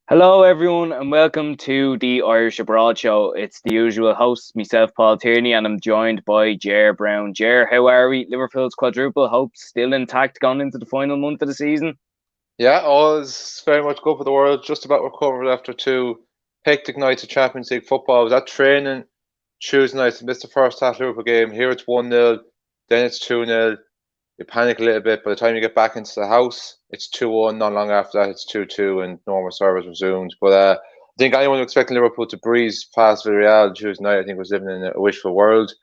Hello, everyone, and welcome to the Irish Abroad Show. It's the usual host, myself, Paul Tierney, and I'm joined by Browne. How are we? Liverpool's quadruple hopes still intact going into the final month of the season? Yeah, all is very much good for the world. Just about recovered after two hectic nights of Champions League football. I was at training Tuesday night, missed the first half Liverpool game. Here it's 1-0, then it's 2-0. You panic a little bit. By the time you get back into the house, it's 2-1. Not long after that, it's 2-2, and normal service resumed. But I think anyone expecting Liverpool to breeze past Villarreal Tuesday night, I think was living in a wishful world.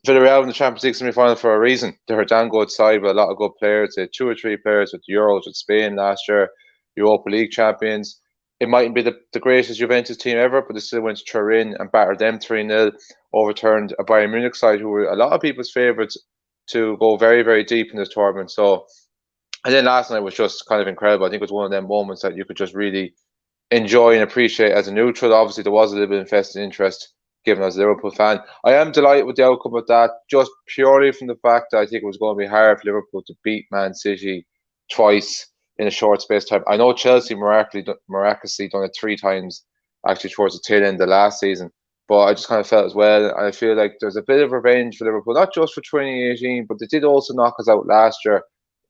Villarreal in the Champions League semi-final for a reason. They're a damn good side with a lot of good players. They had two or three players with the Euros with Spain last year, Europa League champions. It mightn't be the greatest Juventus team ever, but they still went to Turin and battered them 3-0, overturned a Bayern Munich side who were a lot of people's favourites to go very, very deep in this tournament. So, and then last night was just kind of incredible. I think it was one of them moments that you could just really enjoy and appreciate as a neutral. Obviously, there was a little bit of invested interest given as a Liverpool fan. I am delighted with the outcome of that, just purely from the fact that I think it was going to be hard for Liverpool to beat Man City twice in a short space of time. I know Chelsea miraculously done it three times, actually towards the tail end of last season. But I just kind of felt as well. I feel like there's a bit of revenge for Liverpool, not just for 2018, but they did also knock us out last year.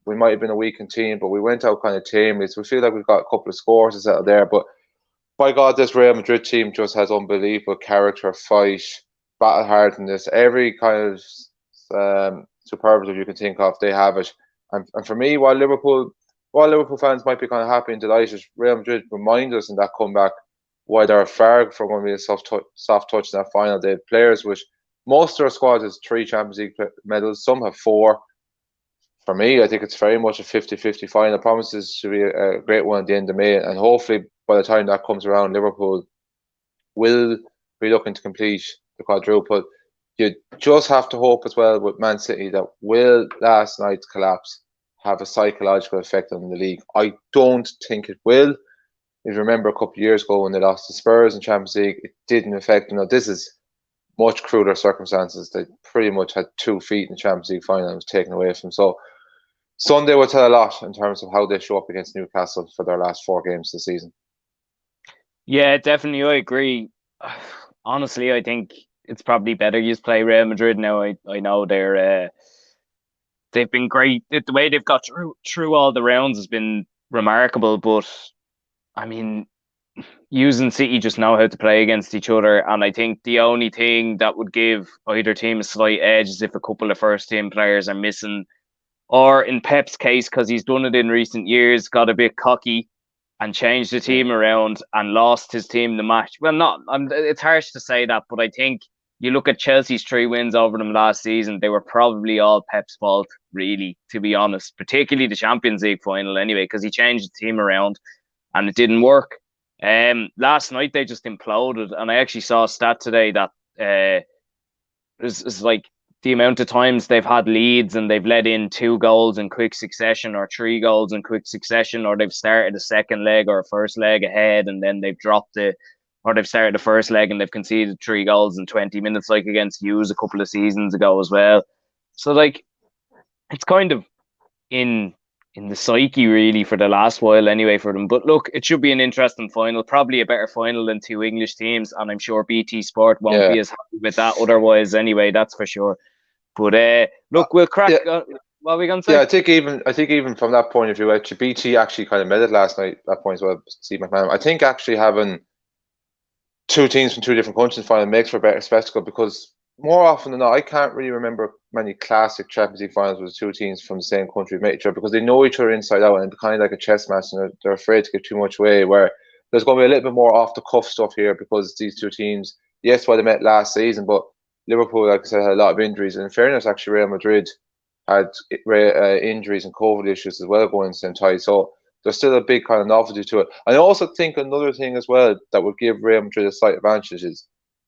We might have been a weakened team, but we went out kind of tamely. So we feel like we've got a couple of scores to settle there. But by God, this Real Madrid team just has unbelievable character, fight, battle hardness, every kind of superlative you can think of, they have it. And for me, while Liverpool fans might be kind of happy and delighted, Real Madrid remind us in that comeback why they're far from going to be a soft touch in that final. They have players which most of their squad has three Champions League medals, some have four. For me, I think it's very much a 50-50 final. It promises to be a great one at the end of May, and hopefully by the time that comes around, Liverpool will be looking to complete the quadruple. You just have to hope as well with Man City that will last night's collapse have a psychological effect on the league. I don't think it will. If you remember a couple of years ago when they lost to Spurs in Champions League, it didn't affect them. Now, this is much cruder circumstances. They pretty much had 2 feet in the Champions League final and was taken away from them. So Sunday will tell a lot in terms of how they show up against Newcastle for their last four games this season. Yeah, definitely. I agree. Honestly, I think it's probably better you play Real Madrid now. I know they've been great. The way they've got through all the rounds has been remarkable. But I mean, using City just know how to play against each other. And I think the only thing that would give either team a slight edge is if a couple of first team players are missing, or in Pep's case, because he's done it in recent years, got a bit cocky and changed the Yeah. team around and lost his team the match. Well, not, it's harsh to say that, but I think you look at Chelsea's 3 wins over them last season, they were probably all Pep's fault, really, to be honest, particularly the Champions League final anyway, because he changed the team around and it didn't work. Last night they just imploded, and I actually saw a stat today that is like the amount of times they've had leads and they've let in 2 goals in quick succession or 3 goals in quick succession, or they've started a second leg or a first leg ahead and then they've dropped it, or they've started the first leg and they've conceded 3 goals in 20 minutes, like against Hughes a couple of seasons ago as well. So like it's kind of in in the psyche really for the last while anyway for them. But look, it should be an interesting final, probably a better final than two English teams, and I'm sure BT Sport won't Yeah. be as happy with that otherwise anyway, that's for sure. But Uh, look, we'll crack. yeah, What are we gonna yeah. say? I think even from that point of view, actually, BT actually kind of made it last night. That point as well, Steve McMahon. I think actually having two teams from two different countries final makes for a better spectacle because more often than not, I can't really remember many classic Champions League finals with two teams from the same country met each other because they know each other inside out and it's kind of like a chess match and they're afraid to give too much away. Where there's going to be a little bit more off the cuff stuff here because these two teams, yes, why they met last season, but Liverpool, like I said, had a lot of injuries. And in fairness, actually, Real Madrid had injuries and COVID issues as well going into the same tie. So there's still a big kind of novelty to it. And I also think another thing as well that would give Real Madrid a slight advantage is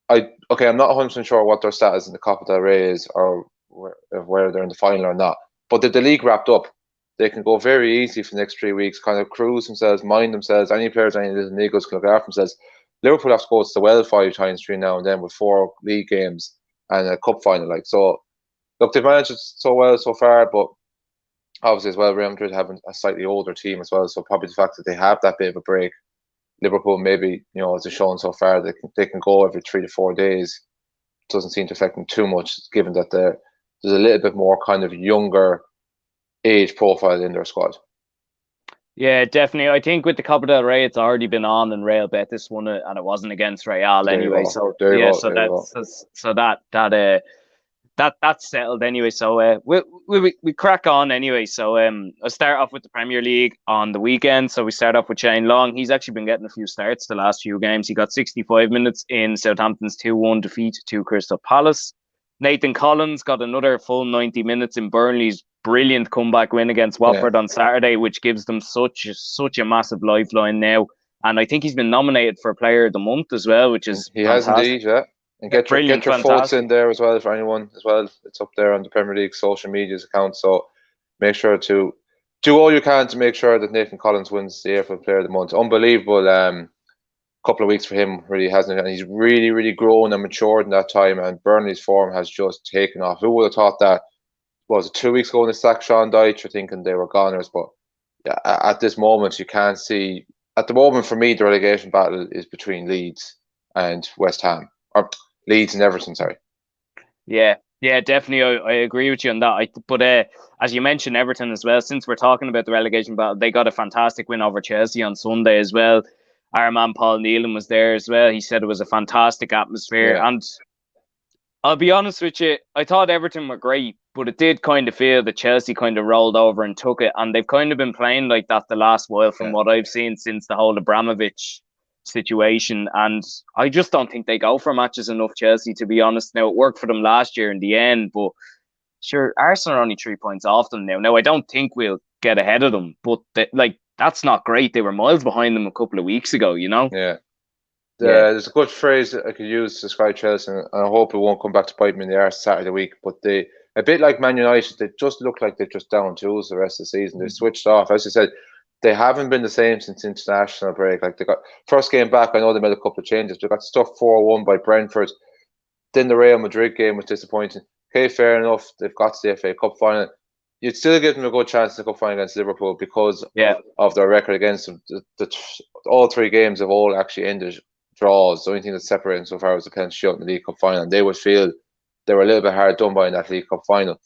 I'm not 100% sure what their status in the Copa del Rey is or where they're in the final or not. But if the league wrapped up, they can go very easy for the next 3 weeks, kind of cruise themselves, mind themselves. Any players, any little niggles can look after themselves. Liverpool have to go to the well 5 times between now and then with 4 league games and a cup final. Like so, look, they've managed it so well so far, but obviously as well, Real Madrid having a slightly older team as well, so probably the fact that they have that bit of a break Liverpool maybe, as they've shown so far, they can go every 3 to 4 days. Doesn't seem to affect them too much, given that there's a little bit more kind of younger age profile in their squad. Yeah, definitely. I think with the Copa del Rey, it's already been on, and Real Betis won it, and it wasn't against Real There you anyway. go. So There you yeah, go. so There you go. that's settled anyway. So we crack on anyway. So I'll start off with the Premier League on the weekend. So we start off with Shane Long. He's actually been getting a few starts the last few games. He got 65 minutes in Southampton's 2-1 defeat to Crystal Palace. Nathan Collins got another full 90 minutes in Burnley's brilliant comeback win against Yeah. Watford on Saturday, which gives them such a massive lifeline now. And I think he's been nominated for Player of the Month as well, which is He has fantastic. indeed, yeah. And Yeah, brilliant, get your votes fantastic. in there as well for anyone as well. It's up there on the Premier League social media's account. So make sure to do all you can to make sure that Nathan Collins wins the AFL Player of the Month. Unbelievable couple of weeks for him, really, hasn't it? And he's really, really grown and matured in that time. And Burnley's form has just taken off. Who would have thought that? Was it 2 weeks ago when they sacked Sean Dyche? You're thinking they were goners, but yeah, at this moment you can't see. At the moment, for me, the relegation battle is between Leeds and West Ham, or Leeds and Everton. Sorry. Yeah, yeah, definitely. I agree with you on that. But as you mentioned, Everton as well. Since we're talking about the relegation battle, they got a fantastic win over Chelsea on Sunday as well. Our man Paul Nealon was there as well. He said it was a fantastic atmosphere, Yeah, and I'll be honest with you, I thought Everton were great, but it did kind of feel that Chelsea kind of rolled over and took it, and they've kind of been playing like that the last while, from yeah. what I've seen since the whole Abramovich situation. And I just don't think they go for matches enough, Chelsea, to be honest. Now, it worked for them last year in the end, but sure, Arsenal are only 3 points off them now. Now, I don't think we'll get ahead of them, but that's not great. They were miles behind them a couple of weeks ago, you know? Yeah. Yeah, There's a good phrase that I could use to describe Chelsea, and I hope it won't come back to bite me in the arse Saturday week. But a bit like Man United, they just look like they're just down tools the rest of the season. They switched off. As you said, they haven't been the same since international break. Like, they got first game back, I know they made a couple of changes. They got stuck 4-1 by Brentford. Then the Real Madrid game was disappointing. Okay, fair enough. They've got to the FA Cup final. You'd still give them a good chance to go final against Liverpool because yeah, of their record against them. All three games have all actually ended draws. The only thing that's separating so far was the penalty shootout in the League Cup final. And they would feel they were a little bit hard done by in that League Cup final.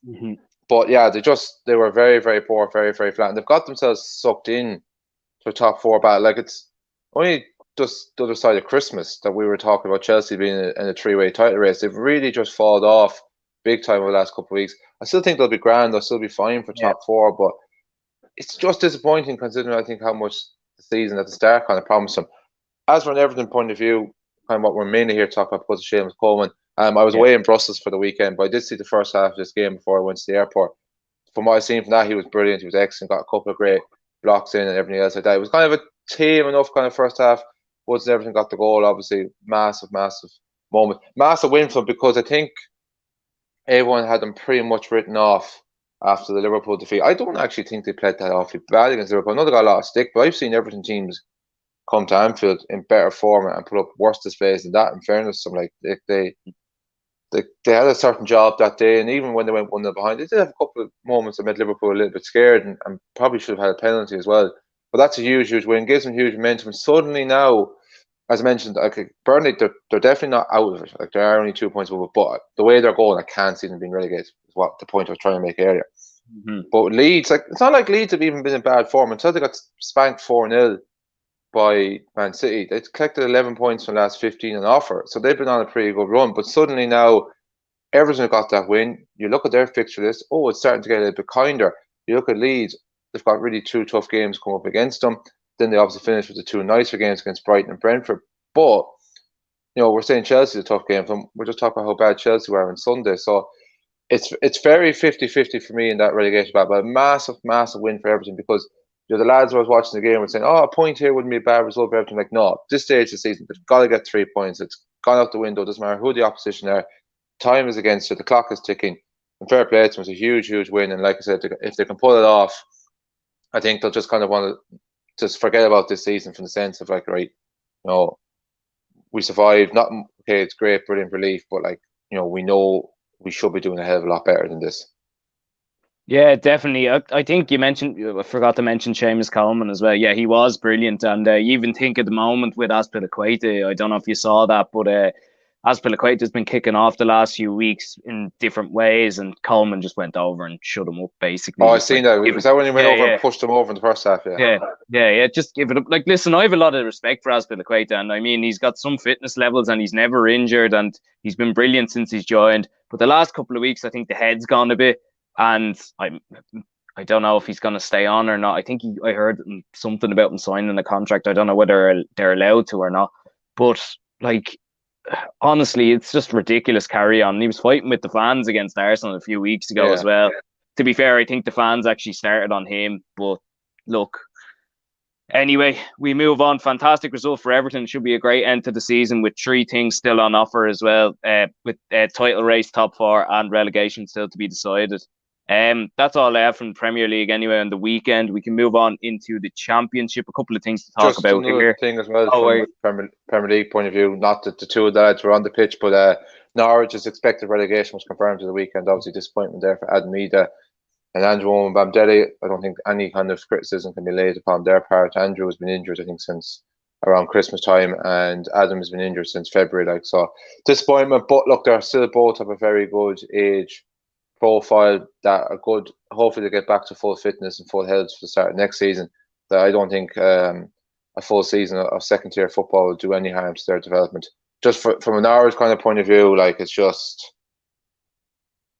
hmm But yeah, they were very, very poor, very, very flat. And they've got themselves sucked in to a top four battle. Like, it's only just the other side of Christmas that we were talking about Chelsea being in a three-way title race. They've really just fallen off big time over the last couple of weeks. I still think they'll be grand. They'll still be fine for yeah, top four, but it's just disappointing considering I think how much the season at the start kind of promised them. As from an Everton point of view, kind of what we're mainly here to talk about because of Seamus Coleman. I was yeah. away in Brussels for the weekend, but I did see the first half of this game before I went to the airport. From what I've seen from that, he was brilliant. He was excellent. Got a couple of great blocks in and everything else like that. It was kind of a tame enough kind of first half. Once everything got the goal, obviously massive, massive moment, massive win for them because I think everyone had them pretty much written off after the Liverpool defeat. I don't actually think they played that awfully bad against Liverpool. I know they got a lot of stick, but I've seen Everton teams come to Anfield in better form and put up worse displays than that. In fairness, I'm like they had a certain job that day, and even when they went 1-0 behind, they did have a couple of moments that made Liverpool a little bit scared and probably should have had a penalty as well. But that's a huge, huge win, gives them huge momentum. And suddenly now, as I mentioned, okay, Burnley, they're definitely not out of it. Like, they are only 2 points over, but the way they're going, I can't see them being relegated. Is what the point I was trying to make earlier. hmm But Leeds, like, it's not like Leeds have even been in bad form until they got spanked 4-0 by Man City. They collected 11 points from the last 15 on offer, so they've been on a pretty good run. But suddenly now, Everton got that win. You look at their fixture list. Oh, it's starting to get a little bit kinder. You look at Leeds. They've got really two tough games come up against them. Then they obviously finished with the two nicer games against Brighton and Brentford. But we're saying Chelsea's a tough game. We're just talking about how bad Chelsea were on Sunday. So it's very 50-50 for me in that relegation battle. But a massive, massive win for Everton because the lads who I was watching the game were saying, "Oh, a point here wouldn't be a bad result for Everton." Like, no, this stage of the season, they've got to get 3 points. It's gone out the window. It doesn't matter who the opposition are. Time is against you. The clock is ticking. And fair play to them. It's a huge, huge win. And like I said, if they can pull it off, I think they'll just kind of want to just forget about this season from the sense of like, right, we survived. Not okay. It's great, brilliant relief, but like, we know we should be doing a hell of a lot better than this. Yeah, definitely. I think I forgot to mention Seamus Coleman as well. Yeah, he was brilliant. And you even think at the moment with Azpilicueta, I don't know if you saw that, but Azpilicueta's been kicking off the last few weeks in different ways, and Coleman just went over and shut him up, Oh, basically. I Just seen like, that. give Was it, that when he went yeah, over and yeah. pushed him over in the first half? Yeah. Yeah, yeah. Just give it up. Like, listen, I have a lot of respect for Azpilicueta, and I mean, he's got some fitness levels, and he's never injured, and he's been brilliant since he's joined. But the last couple of weeks, I think the head's gone a bit, and I don't know if he's going to stay on or not. I think I heard something about him signing a contract. I don't know whether they're allowed to or not. But like, honestly, it's just ridiculous carry on. He was fighting with the fans against Arsenal a few weeks ago as Yeah. well. To be fair, I think the fans actually started on him. But look, anyway, we move on. Fantastic result for Everton. Should be a great end to the season with three things still on offer as well, with title race, top four, and relegation still to be decided. That's all I have from the Premier League anyway on the weekend. We can move on into the Championship. A couple of things to talk Just about another here. thing as well Oh, from Premier League point of view. Not that the two of the lads were on the pitch, but Norwich's expected relegation was confirmed to the weekend. Obviously, disappointment there for Adam and Andrew Owen Bamdelli. I don't think any kind of criticism can be laid upon their part. Andrew has been injured, I think, since around Christmas time, and Adam has been injured since February. Like, so, disappointment. But look, they're still both have a very good age profile that are good. Hopefully, they get back to full fitness and full health for the start of next season. That I don't think a full season of second tier football will do any harm to their development. Just from an Irish kind of point of view, like it's just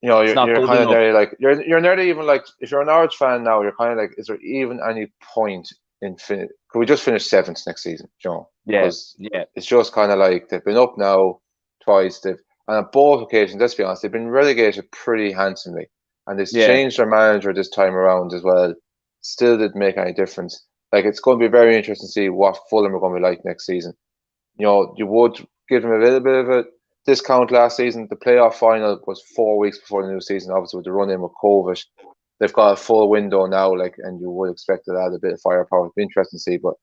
it's not you're good kind of enough. nearly like you're nearly even like if you're an Norwich fan now, you're kind of like, is there even any point in could we just finish seventh next season? Yeah, Because yeah, it's just kind of like they've been up now twice. And on both occasions, let's be honest, they've been relegated pretty handsomely, and they've yeah. changed their manager this time around as well. Still didn't make any difference. Like it's going to be very interesting to see what Fulham are going to be like next season. You would give them a little bit of a discount last season. The playoff final was 4 weeks before the new season, obviously with the run in with COVID. They've got a full window now, like, and you would expect to add a bit of firepower. It'd be interesting to see, but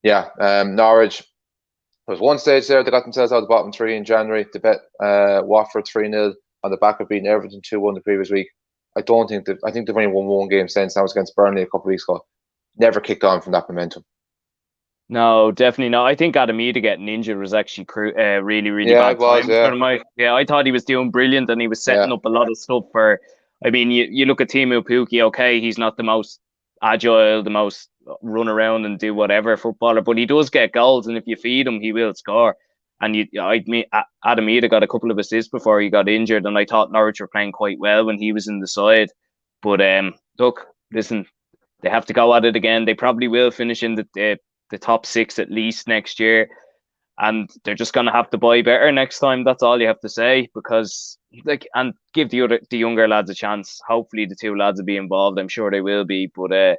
yeah, Norwich. There was one stage there they got themselves out of the bottom three in January. They bet Watford 3-0 on the back of beating Everton 2-1 the previous week. I think they've only won one game since. That was against Burnley a couple of weeks ago. Never kicked on from that momentum. No, definitely not. I think Adamida getting injured was actually really, really Yeah, it bad was. timing for Yeah, him. Yeah, I thought he was doing brilliant and he was setting yeah, up a lot of stuff for. I mean, you look at Timu Puki, okay, he's not the most agile, the most run around and do whatever footballer, but he does get goals, and if you feed him, he will score. And I mean, Adamida got a couple of assists before he got injured, and I thought Norwich were playing quite well when he was in the side. But look, listen, they have to go at it again. They probably will finish in the top six at least next year, and they're just gonna have to buy better next time. That's all you have to say, because and give the younger lads a chance. Hopefully, the two lads will be involved. I'm sure they will be, but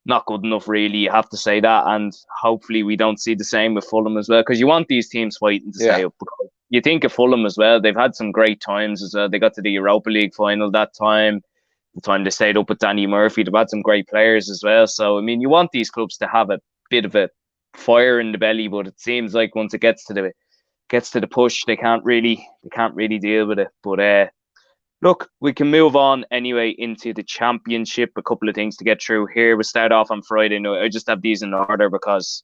not good enough really. You have to say that, and hopefully we don't see the same with Fulham as well, because you want these teams fighting to stay yeah. up. You think of Fulham as well; they've had some great times as well. They got to the Europa League final that time. The time they stayed up with Danny Murphy, they've had some great players as well. So I mean, you want these clubs to have a bit of a fire in the belly, but it seems like once it gets to the push, they can't really deal with it. But look, we can move on anyway into the Championship. A couple of things to get through here. We start off on Friday night. I just have these in order because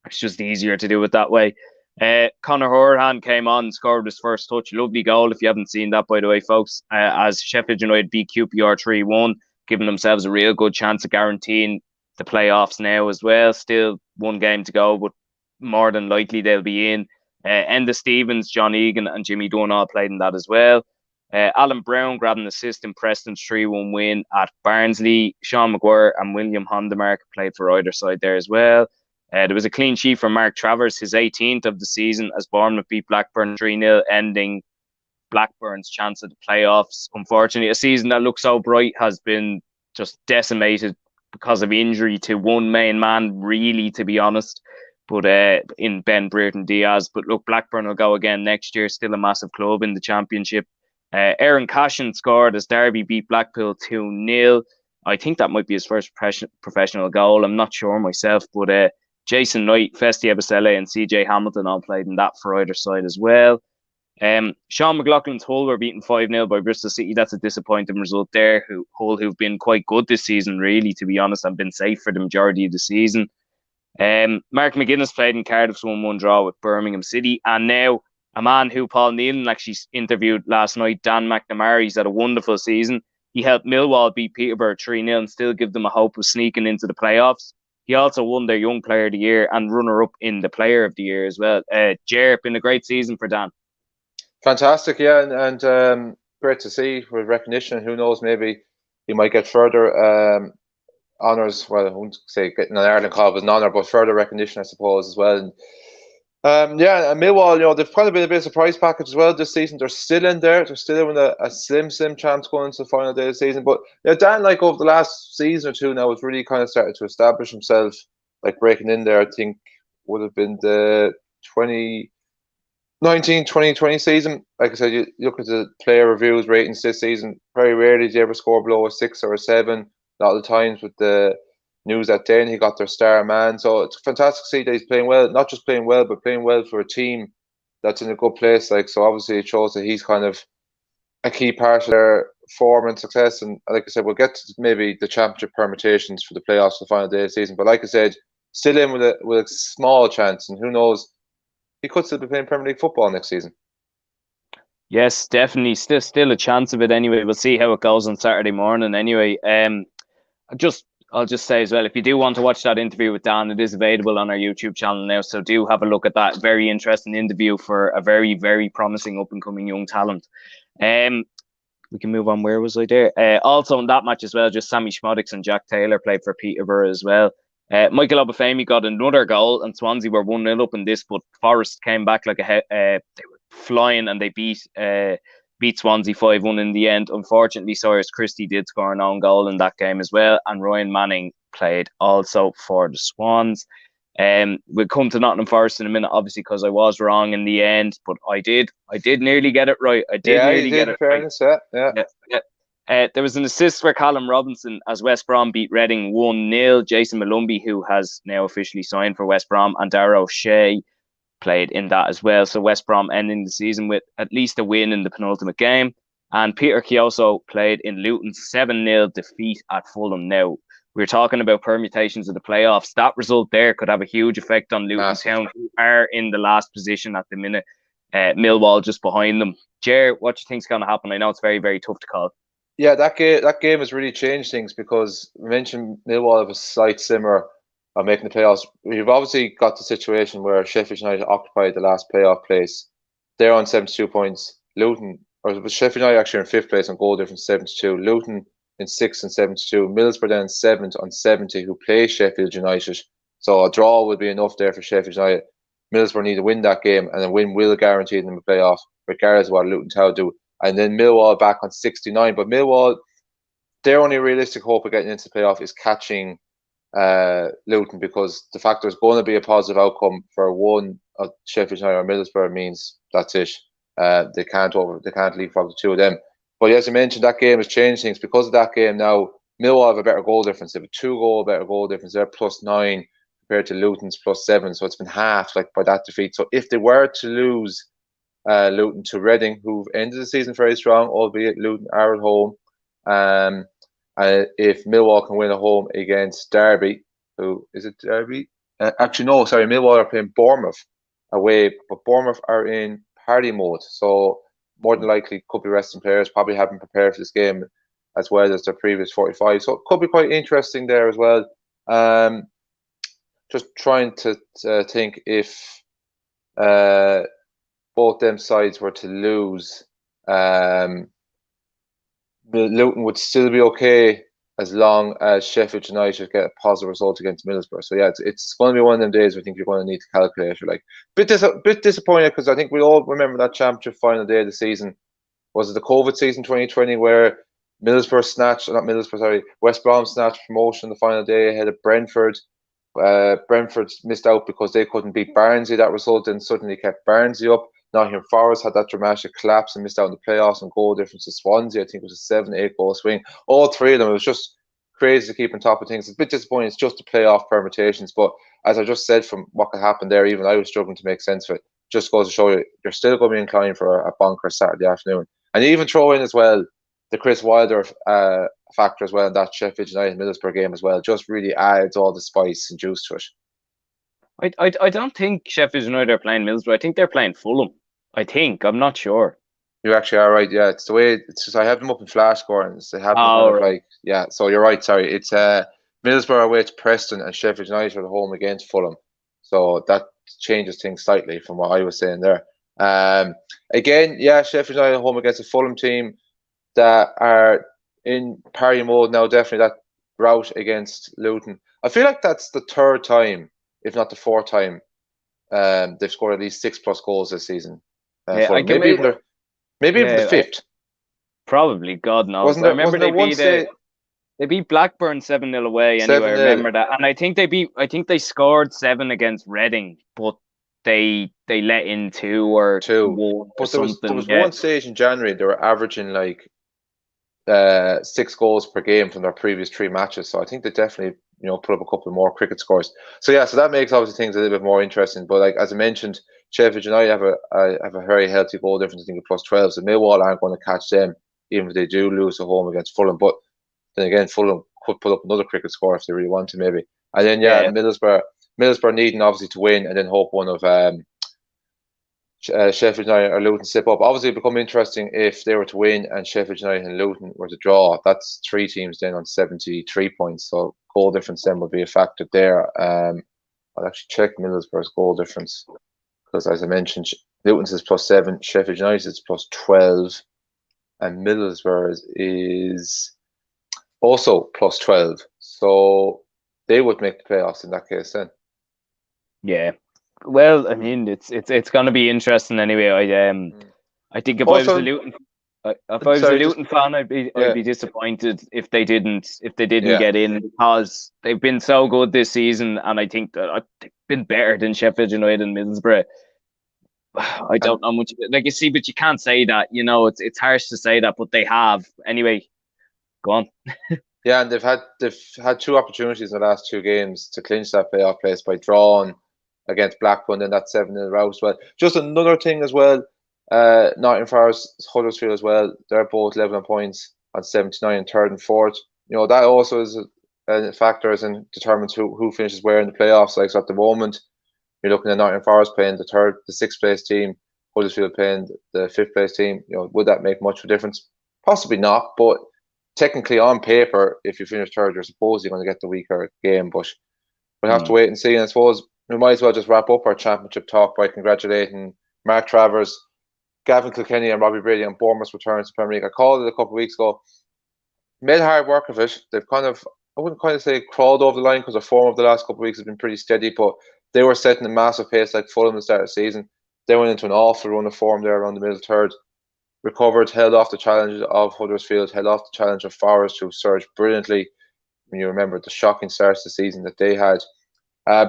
it's just easier to do it that way. Conor Ronen came on and scored his first touch. Lovely goal if you haven't seen that, by the way, folks. As Sheffield United beat QPR 3-1, giving themselves a real good chance of guaranteeing the playoffs now as well. Still one game to go, but more than likely they'll be in. Enda Stevens, John Egan, and Jimmy Dunn all played in that as well. Alan Browne grabbed an assist in Preston's 3-1 win at Barnsley. Sean Maguire and William Hondermark played for either side there as well. There was a clean sheet for Mark Travers, his 18th of the season, as Bournemouth beat Blackburn 3-0, ending Blackburn's chance at the playoffs. Unfortunately, a season that looked so bright has been just decimated because of injury to one main man, really, to be honest. But in Ben Brereton Diaz. But look, Blackburn will go again next year, still a massive club in the Championship. Aaron Cashin scored as Derby beat Blackpool 2-0. I think that might be his first professional goal. I'm not sure myself, but Jason Knight, Festi Ebisele, and CJ Hamilton all played in that for either side as well. Sean McLaughlin's Hull were beaten 5-0 by Bristol City. That's a disappointing result there. Hull, who've been quite good this season, really, to be honest, and been safe for the majority of the season. Mark McGuinness played in Cardiff's 1-1 draw with Birmingham City. And now a man who Paul Nealon actually interviewed last night, Dan McNamara, he's had a wonderful season. He helped Millwall beat Peterborough 3-0 and still give them a hope of sneaking into the playoffs. He also won their Young Player of the Year and runner-up in the Player of the Year as well. Ger, been a great season for Dan. Fantastic, yeah, and great to see with recognition. Who knows, maybe he might get further honours. Well, I wouldn't say getting an Ireland Cup as an honour, but further recognition, I suppose, as well. And, yeah, and Millwall, they've kind of been a bit of a surprise package as well this season. They're still in there. They're still in a slim chance going into the final day of the season. But yeah, Dan, like over the last season or two now, has really kind of started to establish himself, like breaking in there. I think would have been the 2019-2020 season. Like I said, you look at the player reviews ratings this season, very rarely did you ever score below a 6 or a 7. A lot of the times with the news that then he got their star man. So it's fantastic to see that he's playing well, not just playing well, but playing well for a team that's in a good place. Like, so obviously it shows that he's kind of a key part of their form and success. And like I said, we'll get to maybe the championship permutations for the playoffs for the final day of the season. But like I said, still in with a small chance, and who knows, he could still be playing Premier League football next season. Yes, definitely. Still a chance of it anyway. We'll see how it goes on Saturday morning anyway. I'll just say as well, if you do want to watch that interview with Dan, it is available on our YouTube channel now. So do have a look at that. Very interesting interview for a very, very promising up and coming young talent. We can move on. Where was I there? Also in that match as well, just Sammy Schmodics and Jack Taylor played for Peterborough as well. Michael Obafemi got another goal, and Swansea were 1-0 up in this, but Forest came back like they were flying, and they beat Swansea 5-1 in the end. Unfortunately, Cyrus Christie did score an own goal in that game as well, and Ryan Manning played also for the Swans. We'll come to Nottingham Forest in a minute, obviously, because I was wrong in the end, but I did nearly get it right. I did nearly get it fairness, right. Yeah. There was an assist for Callum Robinson as West Brom beat Reading 1-0. Jason Malumbi, who has now officially signed for West Brom, and Darragh O'Shea played in that as well. So West Brom ending the season with at least a win in the penultimate game. And Peter Chioso played in Luton's 7-0 defeat at Fulham. Now, we're talking about permutations of the playoffs. That result there could have a huge effect on Luton Town, who are in the last position at the minute. Millwall just behind them. Ger, what do you think's going to happen? I know it's very, very tough to call. Yeah, that game has really changed things, because we mentioned Millwall have a slight simmer of making the playoffs. We've obviously got the situation where Sheffield United occupied the last playoff place. They're on 72 points. Luton, or Sheffield United actually in 5th place on goal difference 72. Luton in 6th and 72. Middlesbrough then in 7th on 70, who play Sheffield United. So a draw would be enough there for Sheffield United. Middlesbrough need to win that game, and a win will guarantee them a playoff, regardless of what Luton Town do. And then Millwall back on 69. But Millwall, their only realistic hope of getting into the playoff is catching Luton, because the fact there's going to be a positive outcome for one of Sheffield United or Middlesbrough means that's it. They can't leave from the two of them. But as I mentioned, that game has changed things. Because of that game now, Millwall have a better goal difference. They have a 2-goal better goal difference. They're +9 compared to Luton's +7. So it's been half like by that defeat. So if they were to lose Luton to Reading, who've ended the season very strong, albeit Luton are at home. If Millwall can win at home against Derby, who is it Derby? Actually, no, sorry, Millwall are playing Bournemouth away, but Bournemouth are in party mode, so more than likely could be resting players, probably haven't prepared for this game as well as their previous 45. So it could be quite interesting there as well. Just trying to think if both them sides were to lose, Luton would still be okay as long as Sheffield United get a positive result against Middlesbrough. So yeah, it's going to be one of them days where I think you're going to need to calculate. Like, bit disappointed, because I think we all remember that championship final day of the season. Was it the COVID season 2020 where West Brom snatched promotion the final day ahead of Brentford. Brentford missed out because they couldn't beat Barnsley. That result then suddenly kept Barnsley up. Nottingham Forest had that dramatic collapse and missed out in the playoffs and goal difference to Swansea. I think it was a 7-8 goal swing. All three of them, it was just crazy to keep on top of things. It's a bit disappointing. It's just the playoff permutations. But as I just said, from what could happen there, even I was struggling to make sense of it. just goes to show you, you're still going to be inclined for a bonker Saturday afternoon. And even throw in as well the Chris Wilder factor as well in that Sheffield United Middlesbrough game as well. Just really adds all the spice and juice to it. I don't think Sheffield United are playing Middlesbrough. I think they're playing Fulham. I'm not sure. You actually are right. Yeah, it's the way. It's just I have them up in flash scorings. They have them kind Oh, of right. like yeah. So you're right. Sorry, it's Middlesbrough away to Preston and Sheffield United are the home against Fulham. So that changes things slightly from what I was saying there. Again, yeah, Sheffield United home against a Fulham team that are in party mode now. Definitely that rout against Luton. I feel like that's the third time, if not the fourth time, they've scored at least 6+ goals this season. Yeah, I Fulham. can make. Maybe even the Yeah, fifth. probably. God knows. Wasn't I there? remember Wasn't there one say they beat Blackburn 7-0 away. Anyway, I 7-0? remember that, and I think they scored 7 against Reading, but they let in 2 or Two. 1 or But there something. was Yeah, one stage in January they were averaging like 6 goals per game from their previous 3 matches. So I think they definitely put up a couple more cricket scores. So yeah, so that makes obviously things a little bit more interesting. But like as I mentioned, Sheffield United have a very healthy goal difference. I think of +12. So Millwall aren't going to catch them even if they do lose at home against Fulham. But then again, Fulham could put up another cricket score if they really want to maybe. And then yeah, yeah, Middlesbrough needing obviously to win and then hope one of Sheffield United or Luton slip up. Obviously, it become interesting if they were to win and Sheffield United and Luton were to draw. That's 3 teams then on 73 points. So goal difference then would be a factor there. I'll actually check Middlesbrough's goal difference because, as I mentioned, Luton's is +7, Sheffield United is +12, and Middlesbrough's is also +12. So they would make the playoffs in that case then. yeah. Well, I mean, it's going to be interesting anyway. I think if I was a Also, Luton, if I was a sorry, just Luton fan, I'd yeah, be disappointed if they didn't yeah. get in, because they've been so good this season, and I think that they've been better than Sheffield United and Middlesbrough. I And don't know much, like you see, but you can't say that. It's harsh to say that, but they have anyway. Go on. yeah, and they've had 2 opportunities in the last 2 games to clinch that playoff place by drawing against Blackburn and that 7-0 rout as well. Just another thing as well, Nottingham Forest, Huddersfield as well, they're both level on points on 79 and third and fourth. That also is a factor as in determines who finishes where in the playoffs. Like so at the moment, you're looking at Nottingham Forest playing the sixth place team, Huddersfield playing the fifth place team. Would that make much of a difference? Possibly not, but technically on paper, if you finish third, you're supposedly going to get the weaker game. But we'll have to Hmm. wait and see. And I suppose we might as well just wrap up our championship talk by congratulating Mark Travers, Gavin Kilkenny, and Robbie Brady on Bournemouth's return to Premier League. I called it a couple of weeks ago. Made hard work of it. They've kind of, I wouldn't quite say crawled over the line because the form of the last couple of weeks has been pretty steady, but they were setting a massive pace like Fulham at the start of the season. They went into an awful run of form there around the middle third. Recovered, held off the challenge of Huddersfield, held off the challenge of Forest, who surged brilliantly. When you remember the shocking start to the season that they had.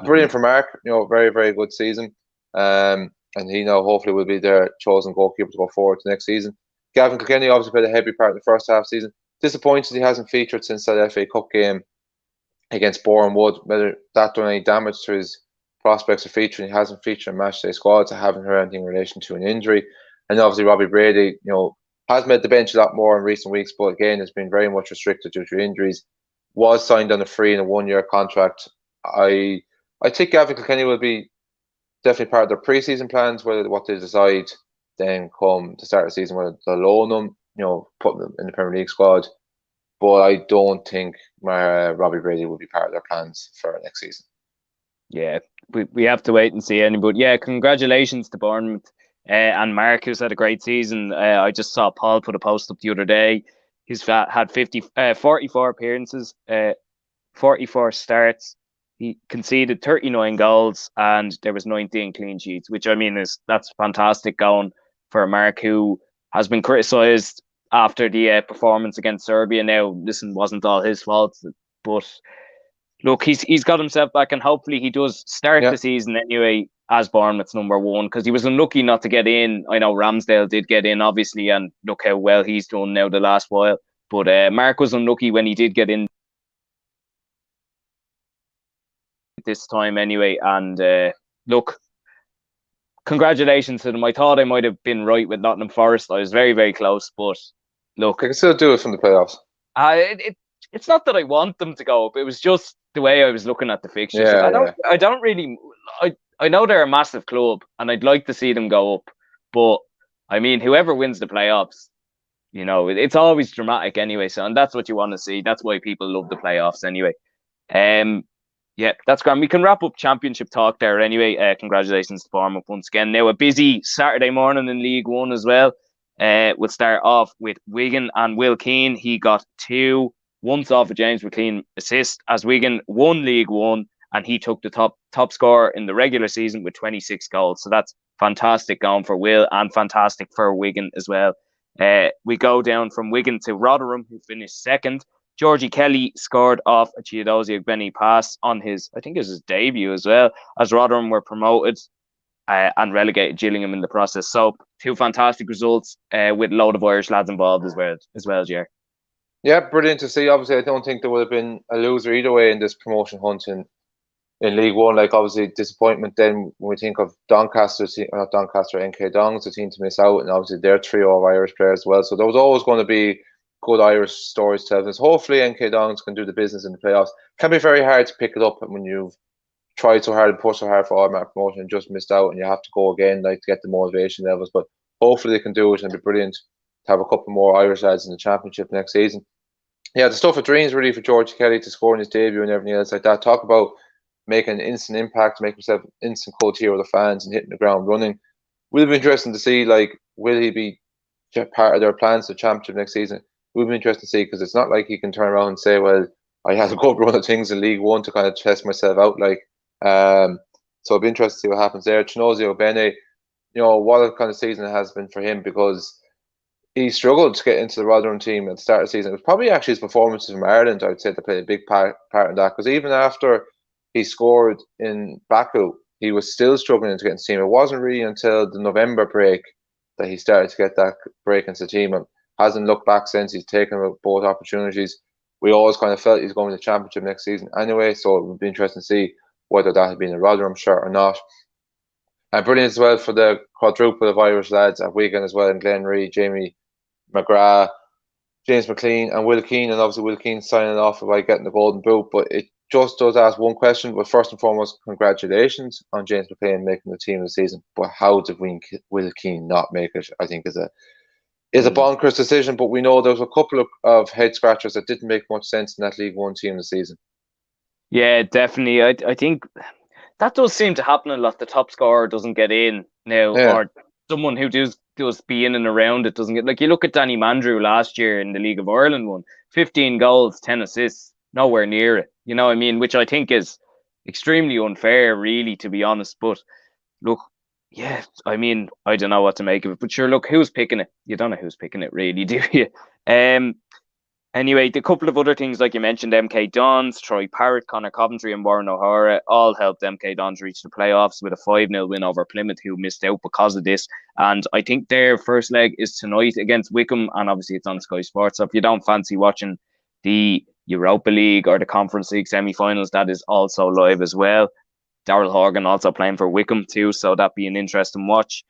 Brilliant for Mark, very, very good season. And he now hopefully will be their chosen goalkeeper to go forward to next season. Gavin Kilkenny obviously played a heavy part in the first half season. Disappointed he hasn't featured since that FA Cup game against Bournemouth. Whether that done any damage to his prospects of featuring, he hasn't featured in matchday squads. I haven't heard anything in relation to an injury. And obviously Robbie Brady, has made the bench a lot more in recent weeks, but again has been very much restricted due to injuries. Was signed on a free and a 1-year contract. I think Gavin Kilkenny will be definitely part of their pre-season plans, whether what they decide then come to start the season, whether they'll loan them, put them in the Premier League squad. But I don't think Robbie Brady will be part of their plans for next season. Yeah, we have to wait and see. But yeah, congratulations to Bournemouth and Mark, who's had a great season. I just saw Paul put a post up the other day. He's had 44 appearances, 44 starts. He conceded 39 goals and there was 19 clean sheets, which I mean that's fantastic going for Mark, who has been criticised after the performance against Serbia. Now, listen, wasn't all his fault, but look, he's got himself back, and hopefully he does start Yeah, the season anyway as Bournemouth's #1, because he was unlucky not to get in. I know Ramsdale did get in, obviously, and look how well he's done now the last while. But Mark was unlucky when he did get in this time anyway. And look, congratulations to them. I thought I might have been right with Nottingham Forest. I was very, very close, but They look, can still do it from the playoffs. it's not that I want them to go up. It was just the way I was looking at the fixtures. Yeah, yeah. I don't really. I know they're a massive club, and I'd like to see them go up. But I mean, whoever wins the playoffs, it's always dramatic anyway. So, and that's what you want to see. That's why people love the playoffs anyway. Um, yeah, that's grand. We can wrap up championship talk there anyway. Congratulations to Bournemouth once again. Now a busy Saturday morning in League One as well. We'll start off with Wigan and Will Keane. He got two once off a James McLean assist as Wigan won League One, and he took the top score in the regular season with 26 goals. So that's fantastic going for Will and fantastic for Wigan as well. We go down from Wigan to Rotherham, who finished second. Georgie Kelly scored off a Chiedozie Ogbeni pass on I think it was his debut as well, as Rotherham were promoted and relegated Gillingham in the process. So two fantastic results with a load of Irish lads involved as well, Jer. Yeah, brilliant to see. Obviously, I don't think there would have been a loser either way in this promotion hunt in League One. Like, obviously, disappointment then when we think of Doncaster, not Doncaster, NK Dons, the team to miss out, and obviously their trio of Irish players as well. So there was always going to be good Irish stories to tell us. Hopefully, NK Dons can do the business in the playoffs. It can be very hard to pick it up when you've tried so hard and pushed so hard for automatic promotion and just missed out, and you have to go again, like, to get the motivation levels. But hopefully they can do it, and it'd be brilliant to have a couple more Irish lads in the championship next season. Yeah, the stuff of dreams really for George Kelly to score in his debut and everything else like that. Talk about making an instant impact, making himself an instant cold hero with the fans and hitting the ground running. Will be interesting to see, like, will he be part of their plans for championship next season? Will be interesting to see, because it's not like he can turn around and say, well, I had a good run of things in League One to kind of test myself out, like. So it'll be interesting to see what happens there. Chiedozie Ogbeni, what a kind of season it has been for him, because he struggled to get into the Rotherham team at the start of the season. It was probably actually his performances from Ireland, I would say, that played a big part in that. Because even after he scored in Baku, he was still struggling to get into the team. It wasn't really until the November break that he started to get that break into the team, and hasn't looked back since. He's taken both opportunities. We always kind of felt he's going to the championship next season anyway, so it would be interesting to see whether that had been a Rotherham shirt or not. And brilliant as well for the quadruple of Irish lads at Wigan as well, and Glenn Reid, Jamie McGrath, James McLean, and Will Keane. And obviously Will Keane signing off by getting the golden boot. But it just does ask one question. But first and foremost, congratulations on James McLean making the team of the season. But how did Will Keane not make it? I think is a bonkers decision. But we know there's a couple of head scratchers that didn't make much sense in that League One team this season. Yeah, definitely. I think that does seem to happen a lot. The top scorer doesn't get in now, Yeah. or someone who does be in and around it doesn't get. Like, you look at Danny Mandrew last year in the League of Ireland one, 15 goals, 10 assists, nowhere near it. You know what I mean? Which I think is extremely unfair, really, to be honest. But look, yeah, I mean, I don't know what to make of it. But sure, look, who's picking it? You don't know who's picking it, really, do you? Anyway, the couple of other things, like you mentioned, MK Dons, Troy Parrott, Connor Coventry, and Warren O'Hara all helped MK Dons reach the playoffs with a 5-0 win over Plymouth, who missed out because of this. And I think their first leg is tonight against Wycombe, and obviously it's on Sky Sports. So if you don't fancy watching the Europa League or the Conference League semi-finals, that is also live as well. Daryl Horgan also playing for Wycombe too, so that'd be an interesting watch.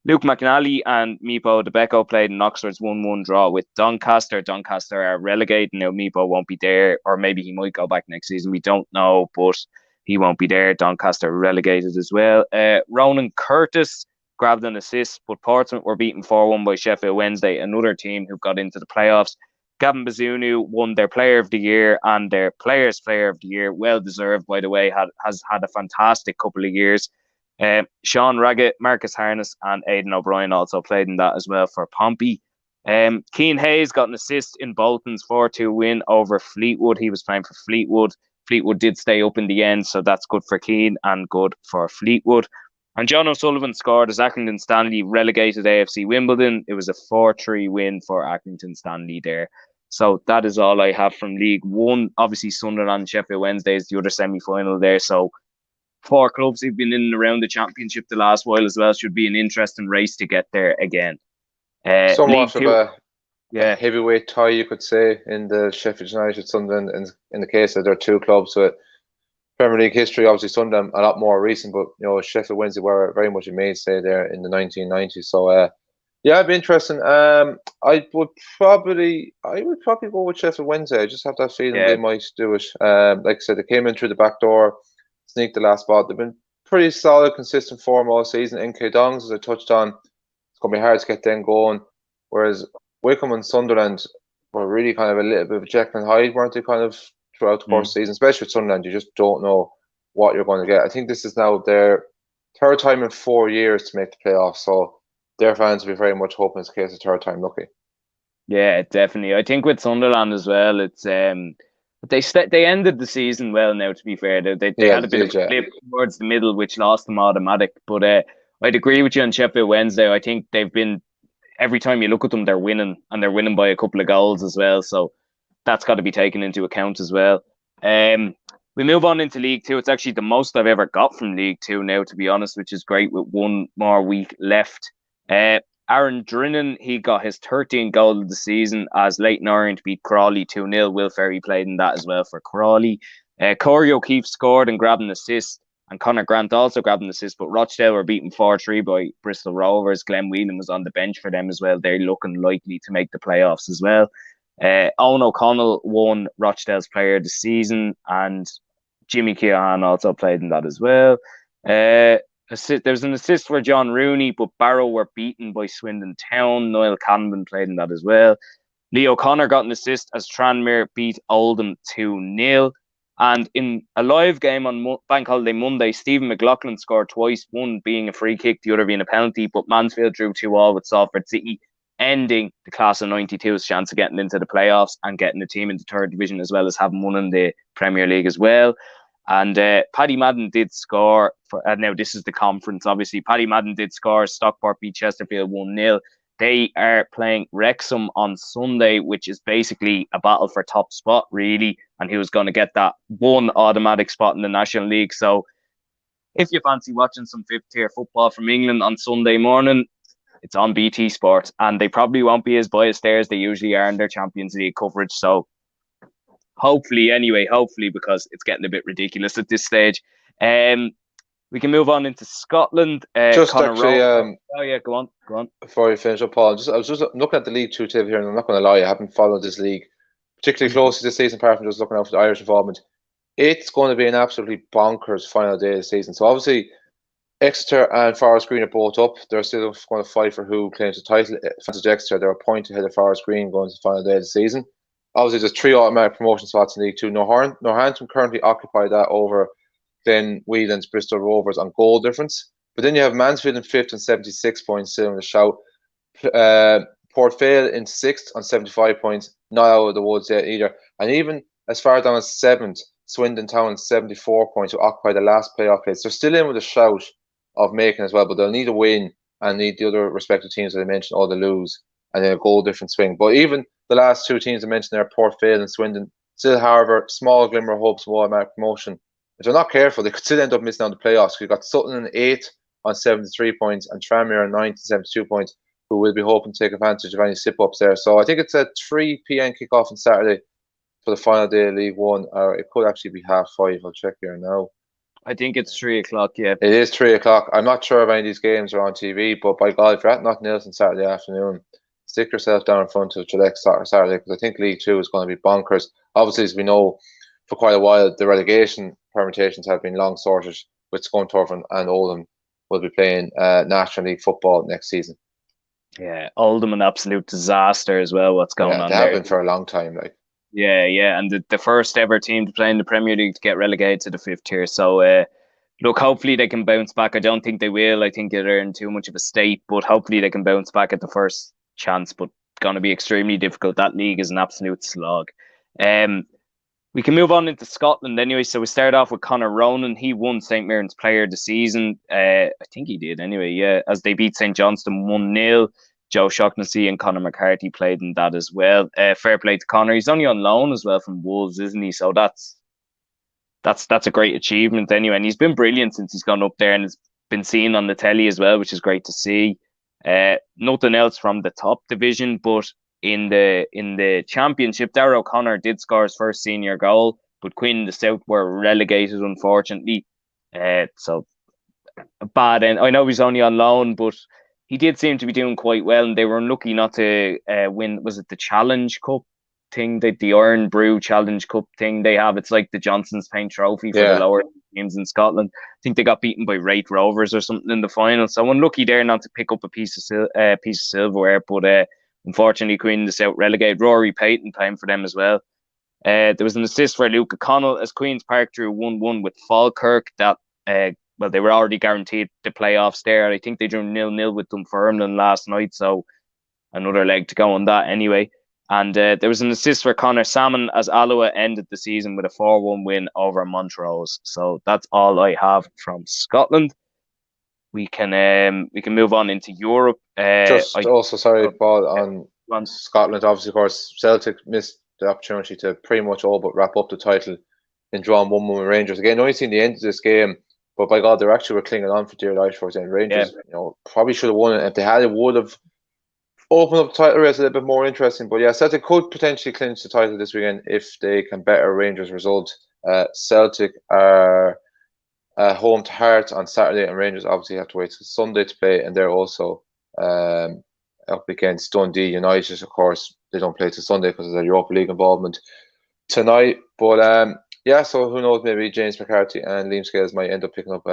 Luke McNally and Meepo DeBecco played in Oxford's 1-1 draw with Doncaster. Doncaster are relegated now. Meepo won't be there, or maybe he might go back next season. We don't know, but he won't be there. Doncaster are relegated as well. Ronan Curtis grabbed an assist, but Portsmouth were beaten 4-1 by Sheffield Wednesday, another team who got into the playoffs. Gavin Bazunu won their Player of the Year and their Players' Player of the Year. Well deserved, by the way. Has had a fantastic couple of years. Sean Raggett, Marcus Harness, and Aidan O'Brien also played in that as well for Pompey. Keane Hayes got an assist in Bolton's 4-2 win over Fleetwood. He was playing for Fleetwood. Fleetwood did stay up in the end, so that's good for Keane and good for Fleetwood. And John O'Sullivan scored as Accrington Stanley relegated AFC Wimbledon. It was a 4-3 win for Accrington Stanley there. So that is all I have from League One. Obviously, Sunderland and Sheffield Wednesday is the other semi-final there. So 4 clubs who've been in and around the championship the last while as well. Should be an interesting race to get there again. Somewhat of a yeah, heavyweight tie, you could say, in the Sheffield United Sunderland, in the case of their two clubs with Premier League history. Obviously, Sunderland a lot more recent, but Sheffield Wednesday were very much a mainstay there in the 1990s. So yeah, it'd be interesting. I would probably go with Sheffield Wednesday. I just have that feeling Yeah, they might do it. Like I said, they came in through the back door, sneaked the last spot. They've been pretty solid, consistent form all season. NK Dongs, as I touched on, it's gonna be hard to get them going. Whereas Wycombe and Sunderland were really kind of a little bit of a Jekyll and Hyde, weren't they? Kind of throughout the course mm. of the season, especially with Sunderland, you just don't know what you're going to get. I think this is now their third time in 4 years to make the playoffs, so their fans will be very much hoping it's a case of third time lucky. Yeah, definitely. I think with Sunderland as well, it's they ended the season well. Now, to be fair, they Yeah, had they a bit of did. a Yeah, blip towards the middle, which lost them automatic. But I'd agree with you on Sheffield Wednesday. I think they've been every time you look at them, they're winning, and they're winning by a couple of goals as well. So that's got to be taken into account as well. Um, we move on into League Two. It's actually the most I've ever got from League Two now, to be honest, which is great with one more week left. Uh, Aaron Drinnan, he got his 13th goal of the season as Leighton Orient beat Crawley 2-0. Will Ferry played in that as well for Crawley. Corey O'Keefe scored and grabbed an assist, and Connor Grant also grabbed an assist, but Rochdale were beaten 4-3 by Bristol Rovers. Glenn Whelan was on the bench for them as well. They're looking likely to make the playoffs as well. Owen O'Connell won Rochdale's player of the season, and Jimmy Keohane also played in that as well. Uh, There's an assist for John Rooney, but Barrow were beaten by Swindon Town. Niall Canvan played in that as well. Leo Connor got an assist as Tranmere beat Oldham 2-0. And in a live game on Bank Holiday Monday, Stephen McLaughlin scored twice, one being a free kick, the other being a penalty, but Mansfield drew 2-2 with Salford City, ending the class of 92's chance of getting into the playoffs and getting the team into third division, as well as having won in the Premier League as well. And Paddy Madden did score for. Now this is the conference, obviously. Paddy Madden did score. Stockport beat Chesterfield 1-0. They are playing Wrexham on Sunday, which is basically a battle for top spot, really. And he was going to get that one automatic spot in the National League. So if you fancy watching some fifth tier football from England on Sunday morning, it's on BT Sport. And they probably won't be as biased there as they usually are in their Champions League coverage. So hopefully, because it's getting a bit ridiculous at this stage. We can move on into Scotland. just Conor actually, Ronen. Oh yeah, go on. before you finish up, Paul, I was just looking at the League Two table here, and I'm not going to lie, I haven't followed this league particularly closely this season, apart from just looking out for the Irish involvement. It's going to be an absolutely bonkers final day of the season. So obviously, Exeter and Forest Green are both up. They're still going to fight for who claims the title. Advantage Exeter, they're a point ahead of Forest Green going to the final day of the season. Obviously, there's three automatic promotion spots in League Two. Northampton currently occupy that over Glen Whelan's Bristol Rovers on goal difference. But then you have Mansfield in fifth and 76 points still in the shout. Port Vale in sixth on 75 points, not out of the woods yet either. And even as far down as seventh, Swindon Town 74 points, who occupy the last playoff place. They're still in with a shout of making as well, but they'll need a win and need the other respective teams that I mentioned all to lose and then a goal difference swing. But even the last two teams I mentioned there, Port Vale and Swindon, still, however, small glimmer of hopes of automatic promotion. If they're not careful, they could still end up missing out on the playoffs. You've got Sutton in eighth on 73 points and Tranmere in ninth and 72 points, who will be hoping to take advantage of any slip-ups there. So I think it's a 3 p.m. kickoff on Saturday for the final day of League One. Or it could actually be 5:30. I'll check here now. I think it's 3 o'clock. Yeah. It is 3 o'clock. I'm not sure if any of these games are on TV, but by God, if you're at nothing else on Saturday afternoon, stick yourself down in front of your next Saturday, because I think League Two is going to be bonkers. Obviously, as we know, for quite a while, the relegation permutations have been long sorted, with Scunthorpe and Oldham will be playing National League football next season. Yeah, Oldham an absolute disaster as well. What's going Yeah, on they have there? been for a long time. Like, Yeah, and the first ever team to play in the Premier League to get relegated to the fifth tier. So, look, hopefully they can bounce back. I don't think they will. I think they're in too much of a state, but hopefully they can bounce back at the first chance. But going to be extremely difficult. That league is an absolute slog. Um, we can move on into Scotland anyway. So we start off with Conor Ronen. He won St. Mirren's Player of the Season. I think he did anyway, yeah, as they beat St. Johnstone 1-0. Joe Shaughnessy and Conor McCarthy played in that as well. Fair play to Conor. He's only on loan as well from Wolves, isn't he? So that's a great achievement anyway. And he's been brilliant since he's gone up there and has been seen on the telly as well, which is great to see. Nothing else from the top division, but in the championship, Darragh O'Connor did score his first senior goal, but Queen and the South were relegated, unfortunately. So a bad end. I know he's only on loan, but he did seem to be doing quite well, and they were unlucky not to win. Was it the Challenge Cup thing? The Iron Brew Challenge Cup thing they have? It's like the Johnson's Paint Trophy for the Yeah. lower teams in Scotland. I think they got beaten by Wraith Rovers or something in the final. So unlucky there not to pick up a piece of silverware. But unfortunately, Queen of the South relegated. Rory Payton playing for them as well. There was an assist for Luke O'Connell as Queen's Park drew 1-1 with Falkirk. That well, they were already guaranteed the playoffs there. I think they drew 0-0 with Dunfermline last night, so another leg to go on that anyway. And there was an assist for Connor Salmon as Alloa ended the season with a 4-1 win over Montrose. So that's all I have from Scotland. We can move on into Europe. Just also, sorry, Paul, on on. Scotland. Obviously, of course, Celtic missed the opportunity to pretty much all but wrap up the title in drawing 1-1 with Rangers. Again, only seen the end of this game, but by God, they actually were clinging on for dear life towards the end. Rangers, probably should have won it. If they had it, would have opened up the title race a little bit more interesting. But yeah, Celtic could potentially clinch the title this weekend if they can better Rangers' result. Celtic are home to Hearts on Saturday, and Rangers obviously have to wait till Sunday to play, and they're also up against Dundee United. Of course, they don't play till Sunday because of their Europa League involvement tonight. But yeah, so who knows? Maybe James McCarthy and Liam Scales might end up picking up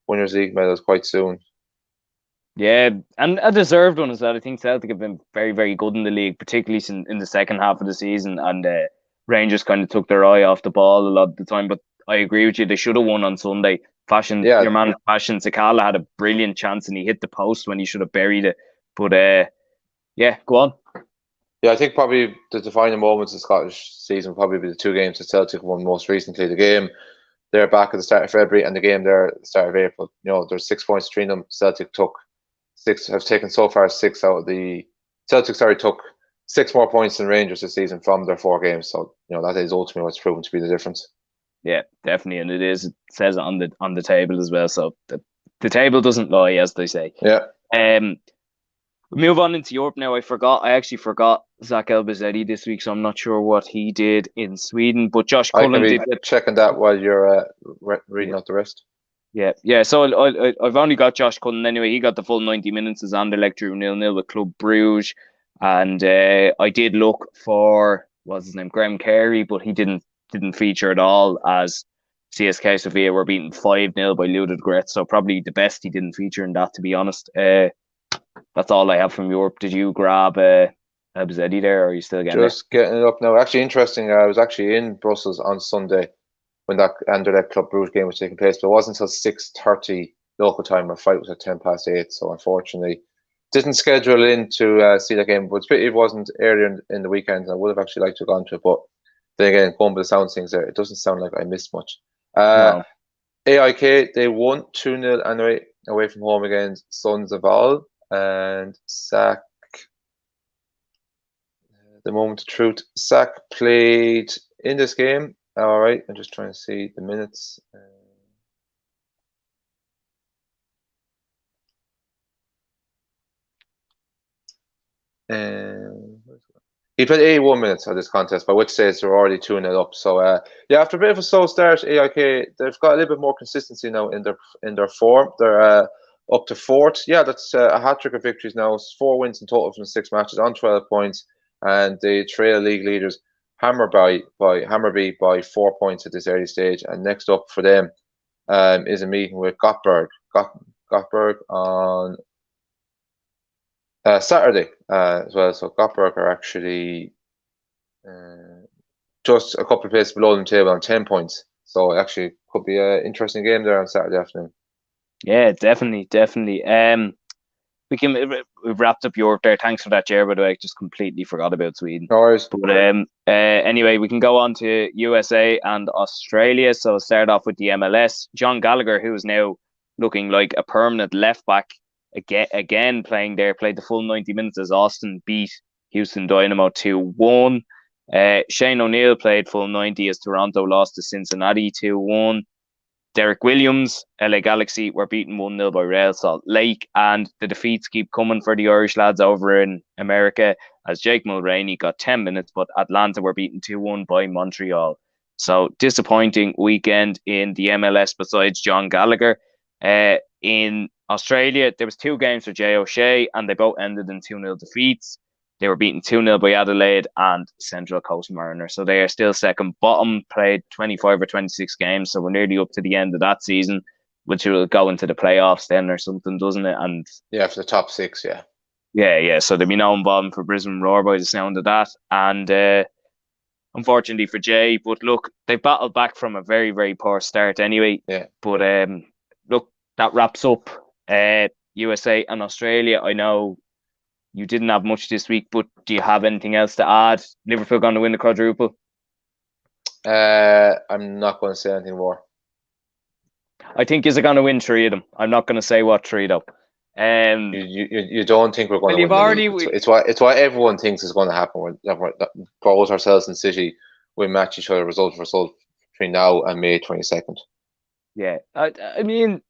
Winners' League medals quite soon. Yeah, and a deserved one as well. I think Celtic have been very, very good in the league, particularly in the second half of the season. And Rangers kind of took their eye off the ball a lot of the time. But I agree with you; they should have won on Sunday. Yeah, Your man Fashion Sakala had a brilliant chance, and he hit the post when he should have buried it. But yeah, go on. yeah, I think probably the defining moments of the Scottish season will probably be the two games that Celtic won most recently. The game they're back at the start of February, and the game there at the start of April. There's 6 points between them. Celtic have taken so far six out of the Celtics. Sorry, took 6 more points than Rangers this season from their 4 games. So that is ultimately what's proven to be the difference. Yeah, definitely, and it says it on the table as well. So the table doesn't lie, as they say. Yeah. We move on into Europe now. I actually forgot Zach Elbazetti this week, so I'm not sure what he did in Sweden. But Josh I can Cullen be did. checking that while you're reading out the rest. Yeah. So I've only got Josh Cullen anyway. He got the full 90 minutes as Anderlecht drew 0-0 with Club Bruges, and I did look for what's his name, Graham Carey, but he didn't feature at all as CSK Sofia were beaten 5-0 by Ludogorets. So probably the best he didn't feature in that, to be honest. That's all I have from Europe. Did you grab Elbazetti there, or are you still getting Just getting it up now. Actually, interesting. I was actually in Brussels on Sunday when that Anderlecht Club Brugge game was taking place, but it wasn't until 6:30 local time. Our flight was at 8:10. So unfortunately, didn't schedule in to see that game. But it's pity it wasn't earlier in the weekend. I would have actually liked to have gone to it, but then again, going by the sound things there, it doesn't sound like I missed much. No. AIK, they won 2-0 anyway away from home against Sons of Val and Sac. The moment of truth. Sac played in this game. All right, I'm just trying to see the minutes. He played 81 minutes of this contest, by which says they're already 2-0 up. So yeah, after a bit of a slow start, AIK they've got a little bit more consistency now in their form. They're up to 4th. Yeah, that's a hat trick of victories now. It's 4 wins in total from 6 matches on 12 points, and they trail league leaders Hammarby by 4 points at this early stage. And next up for them is a meeting with Gothenburg on Saturday as well. So Gothenburg are actually just a couple of places below them table on 10 points. So it actually could be an interesting game there on Saturday afternoon. Yeah, definitely. We've wrapped up Europe there. Thanks for that, Jer. By the way, I just completely forgot about Sweden. No worries. But anyway, we can go on to USA and Australia. So I'll start off with the MLS. John Gallagher, who is now looking like a permanent left back again played the full 90 minutes as Austin beat Houston Dynamo 2-1. Shane O'Neill played full 90 as Toronto lost to Cincinnati 2-1. Derek Williams, LA Galaxy were beaten 1-0 by Real Salt Lake, and the defeats keep coming for the Irish lads over in America as Jake Mulroney got 10 minutes, but Atlanta were beaten 2-1 by Montreal. So disappointing weekend in the MLS besides John Gallagher. In Australia, there was 2 games for Jay O'Shea, and they both ended in 2-0 defeats. They were beaten 2-0 by Adelaide and Central Coast Mariners. So they are still second bottom, played 25 or 26 games. So we're nearly up to the end of that season, which will go into the playoffs then or something, doesn't it? And Yeah, for the top 6, yeah. yeah. So there'll be no involvement for Brisbane Roar by the sound of that. And unfortunately for Jay, but look, they battled back from a very, very poor start anyway. Yeah. But look, that wraps up USA and Australia. I know you didn't have much this week, but do you have anything else to add? Liverpool going to win the quadruple? I'm not going to say anything more. I think you're going to win 3 of them. I'm not going to say what 3 though. You don't think we're going to win already the league. It's what everyone thinks is going to happen. Both ourselves and City will match each other result for result between now and May 22nd. Yeah, I mean,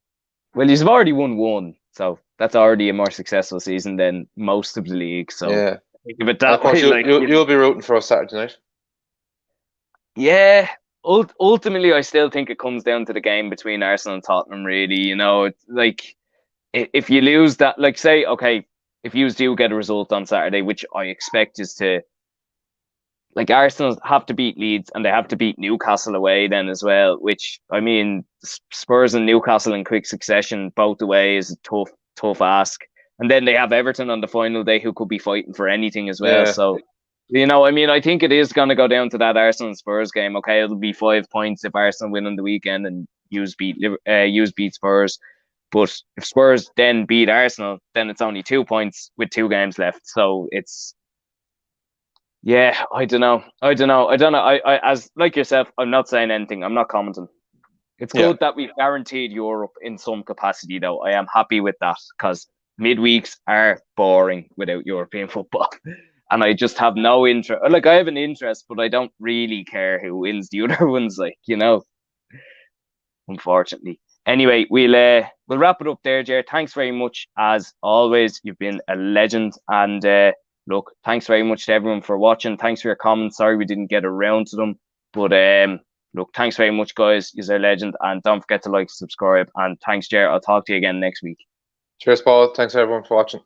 well, you've already won 1, so that's already a more successful season than most of the league. So yeah, think of it that way. You'll be rooting for us Saturday night. Yeah, ultimately, I still think it comes down to the game between Arsenal and Tottenham. Really, it's like if you lose that, like say, okay, if you do get a result on Saturday, which I expect is to, like Arsenal have to beat Leeds and they have to beat Newcastle away then as well. Which I mean, Spurs and Newcastle in quick succession both away is a tough ask. And then they have Everton on the final day, who could be fighting for anything as well. Yeah. So. I mean, I think it is going to go down to that Arsenal and Spurs game. Okay, it'll be 5 points if Arsenal win on the weekend and use beat Spurs. But if Spurs then beat Arsenal, then it's only 2 points with 2 games left. So it's, yeah, I don't know. I as like yourself, I'm not saying anything. I'm not commenting. It's good that we've guaranteed Europe in some capacity, though. I am happy with that because midweeks are boring without European football. And I just have no interest. Like, I have an interest, but I don't really care who wins the other ones, unfortunately. Anyway, we'll wrap it up there, Jer. Thanks very much. As always, you've been a legend. And look, thanks very much to everyone for watching. Thanks for your comments. Sorry we didn't get around to them. But look, thanks very much, guys. You're a legend. And don't forget to like, subscribe. And thanks, Jer. I'll talk to you again next week. Cheers, Paul. Thanks, everyone, for watching.